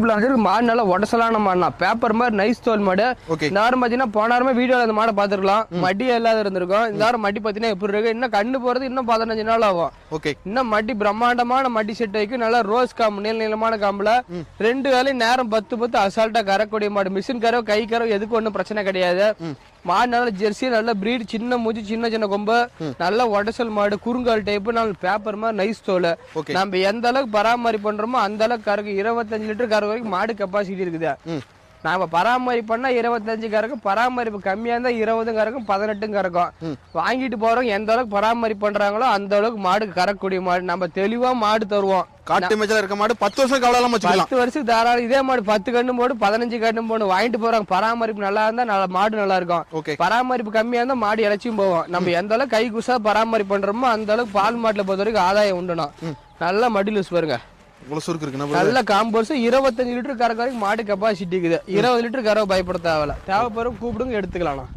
மாடு நல்லா உடசலான மாடுனா பேப்பர் மாதிரி நைஸ் தோல் மாடு. இந்த வாரம் பாத்தீங்கன்னா போன வாரமே வீடியோல அந்த மாடை பாத்துருக்கலாம். மடி இல்லாத இருந்திருக்கும். இந்த வாரம் மடி பாத்தீங்கன்னா எப்படி இருக்கு, இன்னும் கண்ணு போறது இன்னும் 15 நாள் ஆகும். இன்னும் மடி பிரம்மாண்டமான மடி செட் வைக்கும். நல்லா ரோஸ் காம்பு நீள நீளமான காம்புல 2 வேலையும் நேரம் 10 அசால்ட்டா கறக்கூடிய மாடு. மிஷின் கறவை கை கறவை எதுக்கு ஒன்றும் பிரச்சனை கிடையாது. மாடு நல்ல ஜெர்சி, நல்ல பிரீட், சின்ன மூஞ்சி, சின்ன சின்ன கொம்பு, நல்ல உடசல் மாடு, குறுங்கால் டைப், நல்ல பேப்பர் மாதிரி நைஸ் தோல். நம்ம எந்த அளவுக்கு பராமரிப்பு பண்றோமோ அந்த அளவுக்கு கறக்கு. 25 லிட்டர் கறக்கு வரைக்கும் மாடு கெப்பாசிட்டி இருக்குது. நாம பராமரிப்பு பண்ணா 25 கறக்கும், பராமரிப்பு கம்மியா இருந்தா 20 கறக்கும், 18 கறக்கும். வாங்கிட்டு போறவங்க எந்த அளவுக்கு பராமரிப்பு பண்றாங்களோ அந்த அளவுக்கு மாடு கறக்கூடிய மாடு. நம்ம தெளிவா மாடு தருவோம். காட்டு மேய்ச்சல் இருக்க மாடு 10 வருஷம் கவலையில்லாம வச்சுக்கலாம். 10 வருஷத்துக்கு தாராளம். இதே மாடு 10 கண்ணு போடு, 15 கண்ணு போடு வாங்கிட்டு போறாங்க. பராமரிப்பு நல்லா இருந்தா மாடு நல்லா இருக்கும். பராமரிப்பு கம்மியா இருந்தா மாடு இறைச்சியும் போவோம். நம்ம எந்த அளவுக்கு கை குசா பராமரிப்பு பண்றோமோ அந்த அளவுக்கு பால் மாட்டுல பொறுத்த வரைக்கும் ஆதாயம் உண்டுணும். நல்லா மடி லூஸ் பாருங்க, நல்ல காம்போஸ். 25 லிட்டர் கறக்க வரைக்கும் மாடு கெப்பாசிட்டி இருக்குது. 20 லிட்டர் கறவை பயப்பட தேவையில்ல. தேவைப்படுற கூப்பிடுங்க எடுத்துக்கலாம்.